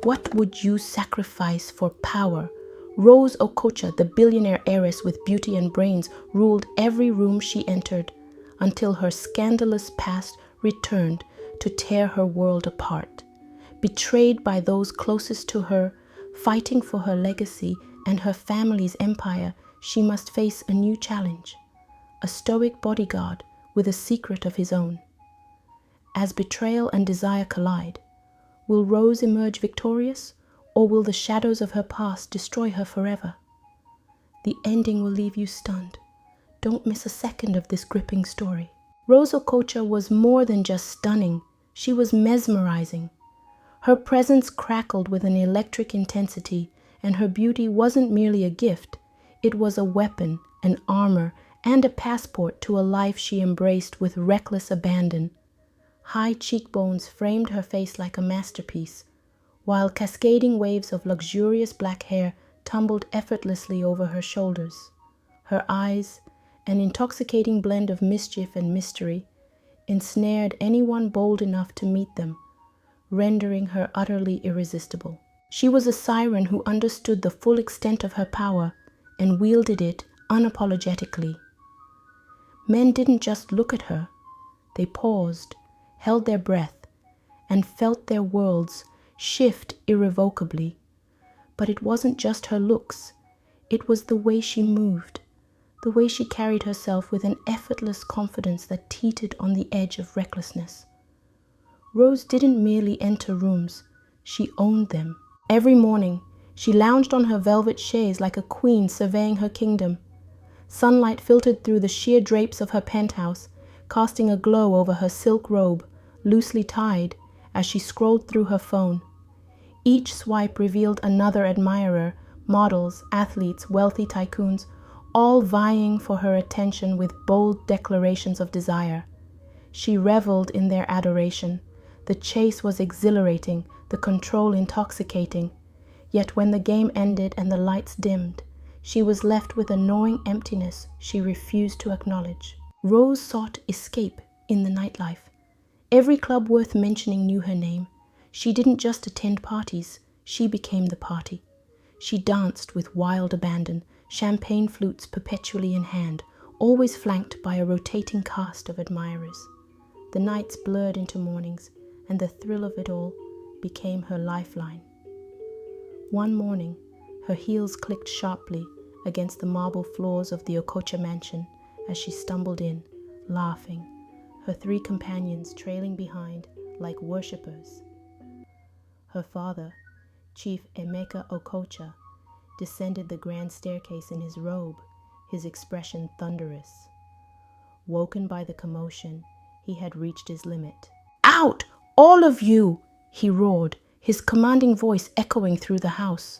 What would you sacrifice for power? Rose Okocha, the billionaire heiress with beauty and brains, ruled every room she entered until her scandalous past returned to tear her world apart. Betrayed by those closest to her, fighting for her legacy and her family's empire, she must face a new challenge, a stoic bodyguard with a secret of his own. As betrayal and desire collide, will Rose emerge victorious, or will the shadows of her past destroy her forever? The ending will leave you stunned. Don't miss a second of this gripping story. Rose Okocha was more than just stunning. She was mesmerizing. Her presence crackled with an electric intensity, and her beauty wasn't merely a gift. It was a weapon, an armor, and a passport to a life she embraced with reckless abandon. High cheekbones framed her face like a masterpiece, while cascading waves of luxurious black hair tumbled effortlessly over her shoulders. Her eyes, an intoxicating blend of mischief and mystery, ensnared anyone bold enough to meet them, rendering her utterly irresistible. She was a siren who understood the full extent of her power and wielded it unapologetically. Men didn't just look at her. They paused, held their breath, and felt their worlds shift irrevocably. But it wasn't just her looks. It was the way she moved, the way she carried herself with an effortless confidence that teetered on the edge of recklessness. Rose didn't merely enter rooms, she owned them. Every morning, she lounged on her velvet chaise like a queen surveying her kingdom. Sunlight filtered through the sheer drapes of her penthouse, casting a glow over her silk robe, loosely tied, as she scrolled through her phone. Each swipe revealed another admirer, models, athletes, wealthy tycoons, all vying for her attention with bold declarations of desire. She reveled in their adoration. The chase was exhilarating, the control intoxicating. Yet when the game ended and the lights dimmed, she was left with a gnawing emptiness she refused to acknowledge. Rose sought escape in the nightlife. Every club worth mentioning knew her name. She didn't just attend parties, she became the party. She danced with wild abandon, champagne flutes perpetually in hand, always flanked by a rotating cast of admirers. The nights blurred into mornings, and the thrill of it all became her lifeline. One morning, her heels clicked sharply against the marble floors of the Okocha mansion as she stumbled in, laughing, her three companions trailing behind like worshippers. Her father, Chief Emeka Okocha, descended the grand staircase in his robe, his expression thunderous. Woken by the commotion, he had reached his limit. "Out, all of you!" he roared, his commanding voice echoing through the house.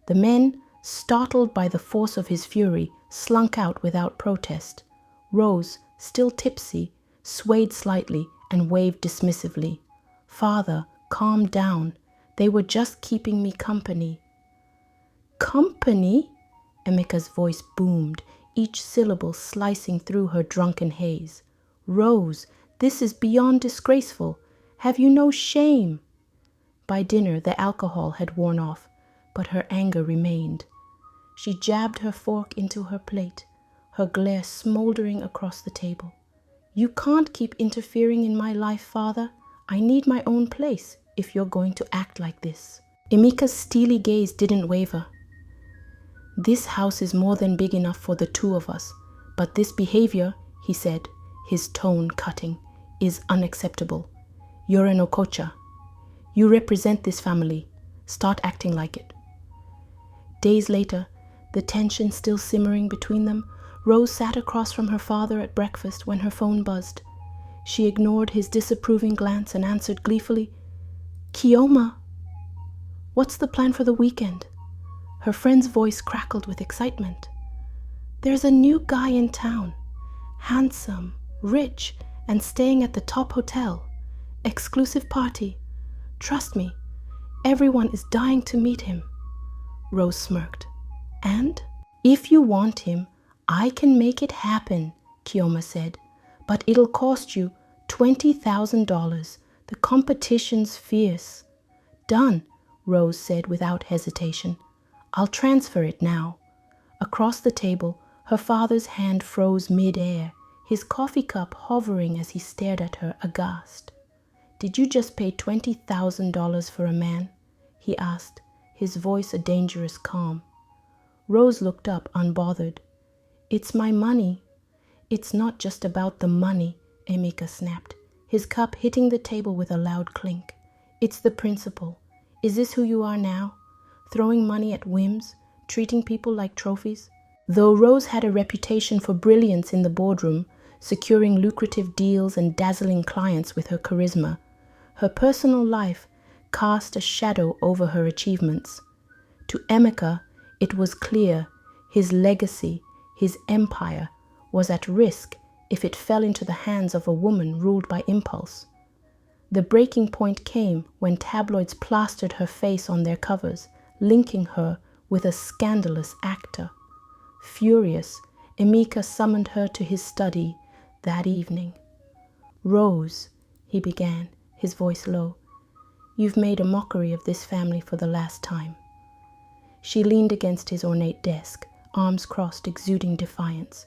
The men, startled by the force of his fury, slunk out without protest. Rose, still tipsy, swayed slightly and waved dismissively. "Father, calm down. They were just keeping me company." "Company?" Emeka's voice boomed, each syllable slicing through her drunken haze. "Rose, this is beyond disgraceful. Have you no shame?" By dinner, the alcohol had worn off, but her anger remained. She jabbed her fork into her plate, her glare smoldering across the table. "You can't keep interfering in my life, Father. I need my own place if you're going to act like this." Emeka's steely gaze didn't waver. "This house is more than big enough for the two of us, but this behavior," he said, his tone cutting, "is unacceptable. You're an Okocha. You represent this family. Start acting like it." Days later, the tension still simmering between them, Rose sat across from her father at breakfast when her phone buzzed. She ignored his disapproving glance and answered gleefully, "Kioma, what's the plan for the weekend?" Her friend's voice crackled with excitement. "There's a new guy in town, handsome, rich, and staying at the top hotel. Exclusive party. Trust me, everyone is dying to meet him." Rose smirked. "And if you want him, I can make it happen," Kioma said. "But it'll cost you $20,000. The competition's fierce." "Done. Rose said without hesitation. I'll transfer it now. Across the table, her father's hand froze mid-air, his coffee cup hovering as he stared at her aghast. Did you just pay $20,000 for a man? He asked, his voice a dangerous calm. Rose looked up, unbothered. It's my money. It's not just about the money, Emeka snapped, his cup hitting the table with a loud clink. It's the principle. Is this who you are now? Throwing money at whims, treating people like trophies? Though Rose had a reputation for brilliance in the boardroom, securing lucrative deals and dazzling clients with her charisma, her personal life cast a shadow over her achievements. To Emeka, it was clear his legacy, his empire, was at risk if it fell into the hands of a woman ruled by impulse. The breaking point came when tabloids plastered her face on their covers, linking her with a scandalous actor. Furious, Emeka summoned her to his study that evening. Rose, he began, his voice low, you've made a mockery of this family for the last time. She leaned against his ornate desk, arms crossed, exuding defiance.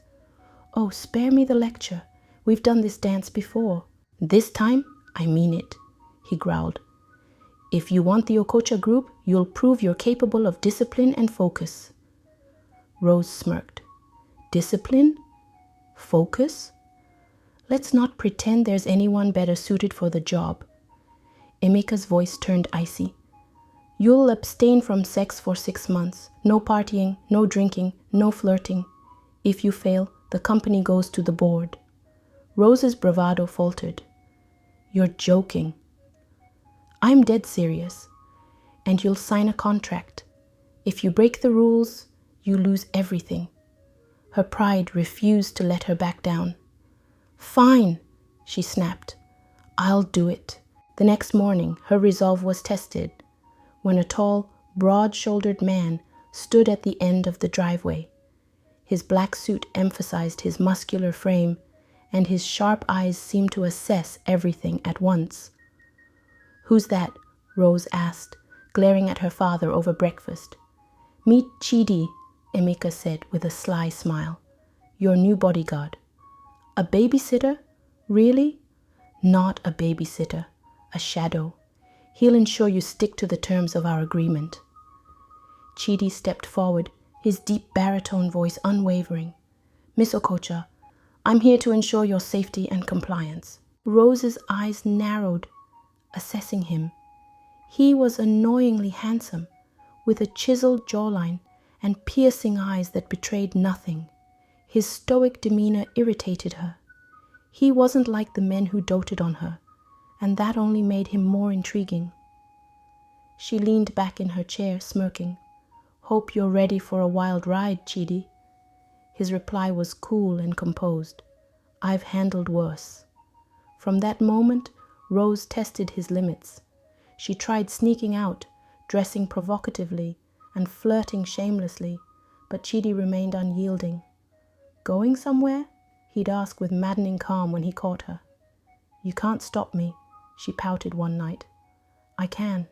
Oh, spare me the lecture. We've done this dance before. This time, I mean it, he growled. If you want the Okocha group, you'll prove you're capable of discipline and focus. Rose smirked. Discipline? Focus? Let's not pretend there's anyone better suited for the job. Emeka's voice turned icy. You'll abstain from sex for 6 months. No partying, no drinking, no flirting. If you fail, the company goes to the board. Rose's bravado faltered. You're joking. I'm dead serious. And you'll sign a contract. If you break the rules, you lose everything. Her pride refused to let her back down. Fine, she snapped. I'll do it. The next morning, her resolve was tested when a tall, broad-shouldered man stood at the end of the driveway. His black suit emphasized his muscular frame, and his sharp eyes seemed to assess everything at once. Who's that? Rose asked, glaring at her father over breakfast. Meet Chidi, Emeka said with a sly smile. Your new bodyguard. A babysitter? Really? Not a babysitter. A shadow. He'll ensure you stick to the terms of our agreement. Chidi stepped forward, his deep baritone voice unwavering. Miss Okocha, I'm here to ensure your safety and compliance. Rose's eyes narrowed, assessing him. He was annoyingly handsome, with a chiseled jawline and piercing eyes that betrayed nothing. His stoic demeanor irritated her. He wasn't like the men who doted on her, and that only made him more intriguing. She leaned back in her chair, smirking. Hope you're ready for a wild ride, Chidi. His reply was cool and composed. I've handled worse. From that moment, Rose tested his limits. She tried sneaking out, dressing provocatively and flirting shamelessly, but Chidi remained unyielding. Going somewhere? He'd ask with maddening calm when he caught her. You can't stop me, she pouted one night. I can,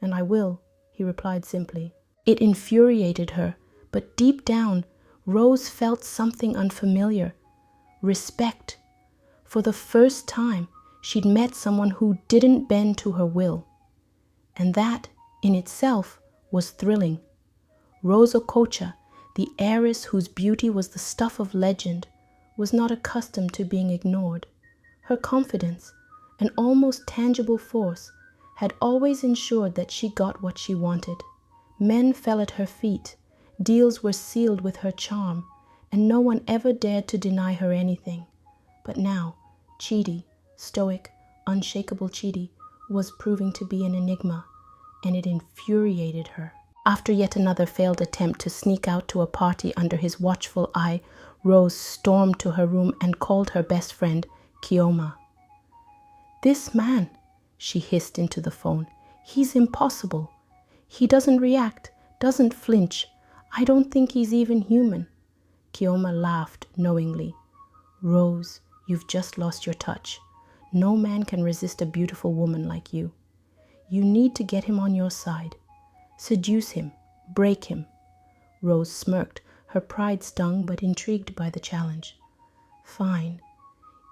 and I will, he replied simply. It infuriated her, but deep down, Rose felt something unfamiliar. Respect. For the first time, she'd met someone who didn't bend to her will. And that, in itself, was thrilling. Rose Okocha, the heiress whose beauty was the stuff of legend, was not accustomed to being ignored. Her confidence, an almost tangible force, had always ensured that she got what she wanted. Men fell at her feet, deals were sealed with her charm, and no one ever dared to deny her anything. But now, Chidi, stoic, unshakable Chidi, was proving to be an enigma, and it infuriated her. After yet another failed attempt to sneak out to a party under his watchful eye, Rose stormed to her room and called her best friend, Kioma. This man, she hissed into the phone, he's impossible. He doesn't react, doesn't flinch. I don't think he's even human. Kioma laughed knowingly. Rose, you've just lost your touch. No man can resist a beautiful woman like you. You need to get him on your side. Seduce him, break him. Rose smirked, her pride stung but intrigued by the challenge. Fine.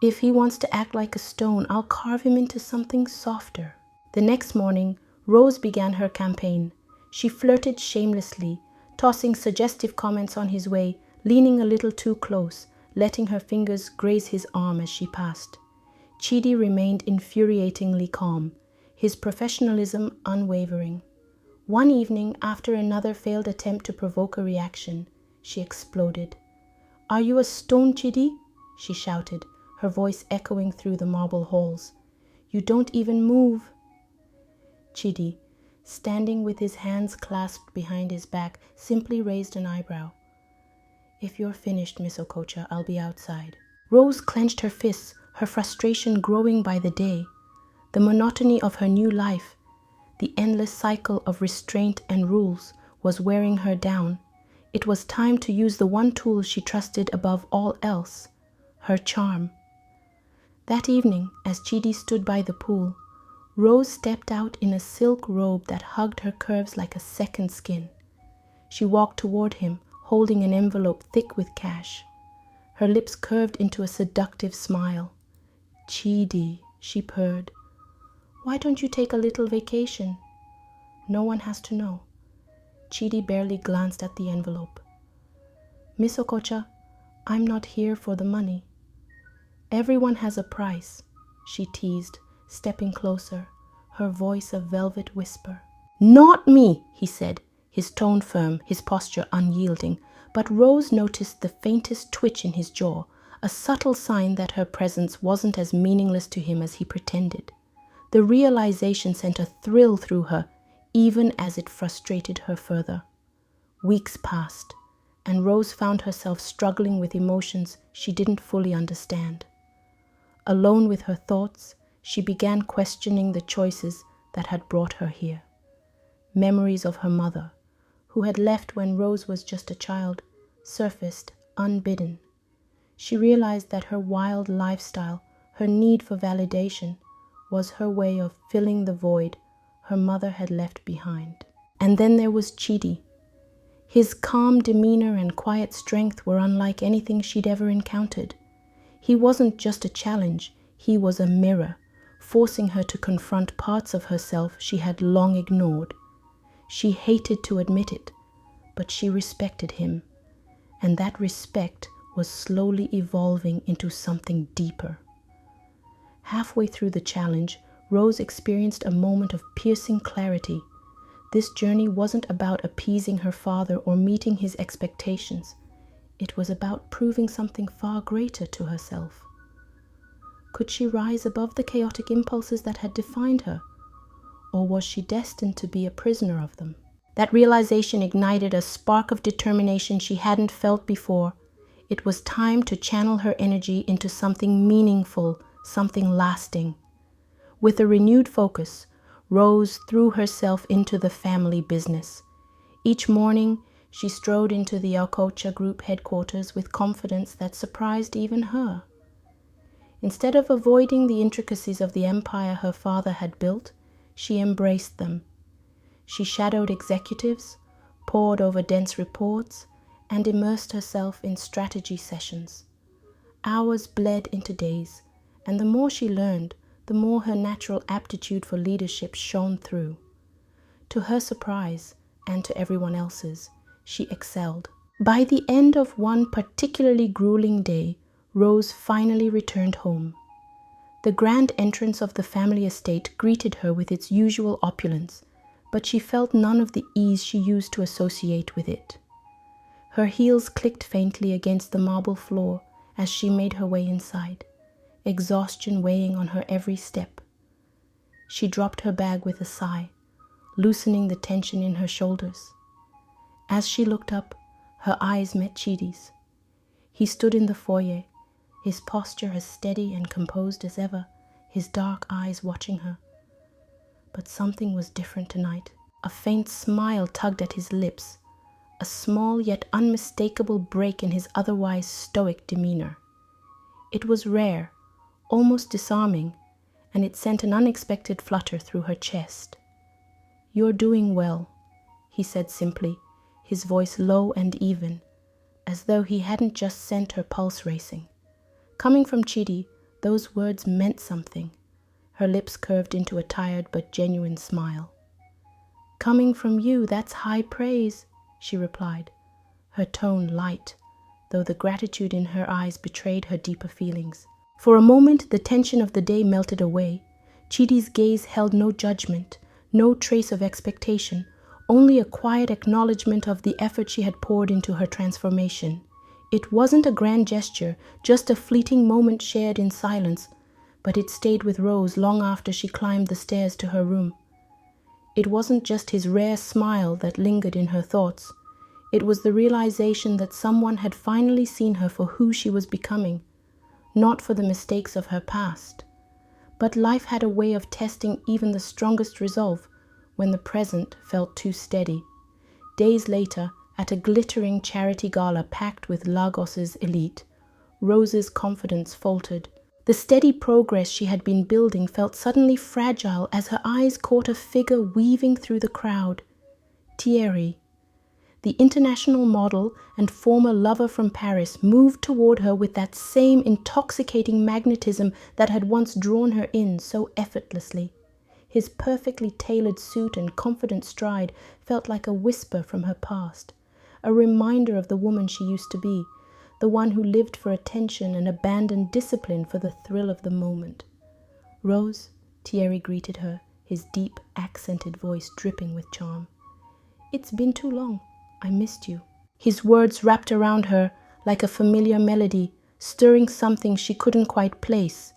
If he wants to act like a stone, I'll carve him into something softer. The next morning, Rose began her campaign. She flirted shamelessly, tossing suggestive comments on his way, leaning a little too close, letting her fingers graze his arm as she passed. Chidi remained infuriatingly calm, his professionalism unwavering. One evening, after another failed attempt to provoke a reaction, she exploded. "Are you a stone, Chidi?" she shouted, her voice echoing through the marble halls. "You don't even move." Chidi, standing with his hands clasped behind his back, simply raised an eyebrow. "If you're finished, Miss Okocha, I'll be outside." Rose clenched her fists, her frustration growing by the day. The monotony of her new life, the endless cycle of restraint and rules, was wearing her down. It was time to use the one tool she trusted above all else, her charm. That evening, as Chidi stood by the pool, Rose stepped out in a silk robe that hugged her curves like a second skin. She walked toward him, holding an envelope thick with cash. Her lips curved into a seductive smile. "Chidi," she purred, "why don't you take a little vacation? No one has to know." Chidi barely glanced at the envelope. "Miss Okocha, I'm not here for the money." "Everyone has a price," she teased, stepping closer, her voice a velvet whisper. "Not me," he said, his tone firm, his posture unyielding, but Rose noticed the faintest twitch in his jaw, a subtle sign that her presence wasn't as meaningless to him as he pretended. The realization sent a thrill through her, even as it frustrated her further. Weeks passed, and Rose found herself struggling with emotions she didn't fully understand. Alone with her thoughts, she began questioning the choices that had brought her here. Memories of her mother, who had left when Rose was just a child, surfaced unbidden. She realized that her wild lifestyle, her need for validation, was her way of filling the void her mother had left behind. And then there was Chidi. His calm demeanor and quiet strength were unlike anything she'd ever encountered. He wasn't just a challenge, he was a mirror, forcing her to confront parts of herself she had long ignored. She hated to admit it, but she respected him, and that respect was slowly evolving into something deeper. Halfway through the challenge, Rose experienced a moment of piercing clarity. This journey wasn't about appeasing her father or meeting his expectations. It was about proving something far greater to herself. Could she rise above the chaotic impulses that had defined her? Or was she destined to be a prisoner of them? That realization ignited a spark of determination she hadn't felt before. It was time to channel her energy into something meaningful, something lasting. With a renewed focus, Rose threw herself into the family business. Each morning, she strode into the Okocha group headquarters with confidence that surprised even her. Instead of avoiding the intricacies of the empire her father had built, she embraced them. She shadowed executives, pored over dense reports, and immersed herself in strategy sessions. Hours bled into days, and the more she learned, the more her natural aptitude for leadership shone through. To her surprise, and to everyone else's, she excelled. By the end of one particularly grueling day, Rose finally returned home. The grand entrance of the family estate greeted her with its usual opulence, but she felt none of the ease she used to associate with it. Her heels clicked faintly against the marble floor as she made her way inside, exhaustion weighing on her every step. She dropped her bag with a sigh, loosening the tension in her shoulders. As she looked up, her eyes met Chidi's. He stood in the foyer, his posture as steady and composed as ever, his dark eyes watching her. But something was different tonight. A faint smile tugged at his lips, a small yet unmistakable break in his otherwise stoic demeanor. It was rare, almost disarming, and it sent an unexpected flutter through her chest. "You're doing well," he said simply, his voice low and even, as though he hadn't just sent her pulse racing. Coming from Chidi, those words meant something. Her lips curved into a tired but genuine smile. "Coming from you, that's high praise," she replied, her tone light, though the gratitude in her eyes betrayed her deeper feelings. For a moment, the tension of the day melted away. Chidi's gaze held no judgment, no trace of expectation, only a quiet acknowledgement of the effort she had poured into her transformation. It wasn't a grand gesture, just a fleeting moment shared in silence, but it stayed with Rose long after she climbed the stairs to her room. It wasn't just his rare smile that lingered in her thoughts. It was the realization that someone had finally seen her for who she was becoming, not for the mistakes of her past. But life had a way of testing even the strongest resolve when the present felt too steady. Days later, at a glittering charity gala packed with Lagos's elite, Rose's confidence faltered. The steady progress she had been building felt suddenly fragile as her eyes caught a figure weaving through the crowd. Thierry, the international model and former lover from Paris, moved toward her with that same intoxicating magnetism that had once drawn her in so effortlessly. His perfectly tailored suit and confident stride felt like a whisper from her past, a reminder of the woman she used to be, the one who lived for attention and abandoned discipline for the thrill of the moment. "Rose," Thierry greeted her, his deep, accented voice dripping with charm. "It's been too long. I missed you." His words wrapped around her like a familiar melody, stirring something she couldn't quite place.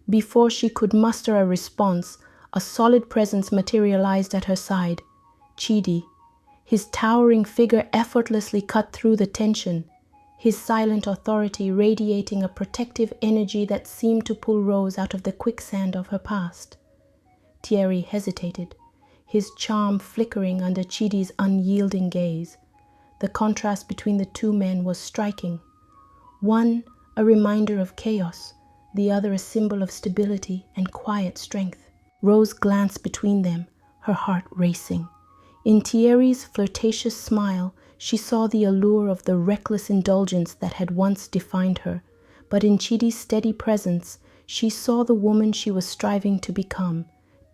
Before she could muster a response, a solid presence materialized at her side. Chidi. His towering figure effortlessly cut through the tension, his silent authority radiating a protective energy that seemed to pull Rose out of the quicksand of her past. Thierry hesitated, his charm flickering under Chidi's unyielding gaze. The contrast between the two men was striking. One, a reminder of chaos, the other a symbol of stability and quiet strength. Rose glanced between them, her heart racing. In Thierry's flirtatious smile, she saw the allure of the reckless indulgence that had once defined her, but in Chidi's steady presence, she saw the woman she was striving to become,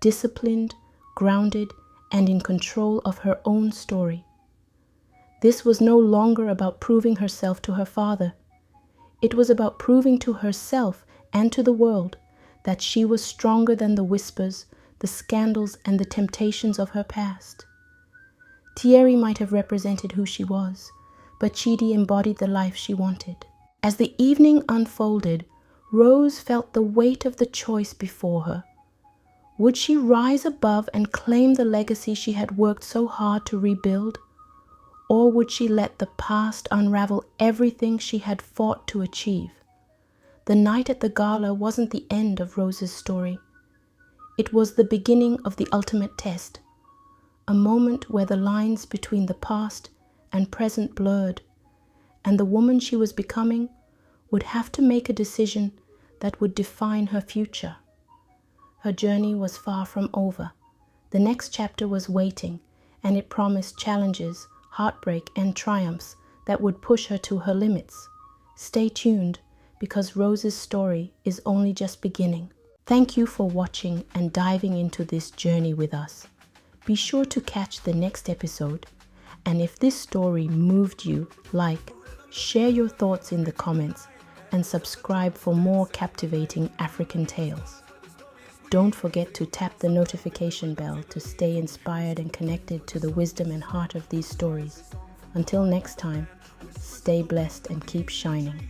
disciplined, grounded, and in control of her own story. This was no longer about proving herself to her father. It was about proving to herself and to the world that she was stronger than the whispers, the scandals, and the temptations of her past. Thierry might have represented who she was, but Chidi embodied the life she wanted. As the evening unfolded, Rose felt the weight of the choice before her. Would she rise above and claim the legacy she had worked so hard to rebuild? Or would she let the past unravel everything she had fought to achieve? The night at the gala wasn't the end of Rose's story. It was the beginning of the ultimate test, a moment where the lines between the past and present blurred, and the woman she was becoming would have to make a decision that would define her future. Her journey was far from over. The next chapter was waiting, and it promised challenges, heartbreak, and triumphs that would push her to her limits. Stay tuned, because Rose's story is only just beginning. Thank you for watching and diving into this journey with us. Be sure to catch the next episode, and if this story moved you, share your thoughts in the comments, and subscribe for more captivating African tales. Don't forget to tap the notification bell to stay inspired and connected to the wisdom and heart of these stories. Until next time, stay blessed and keep shining.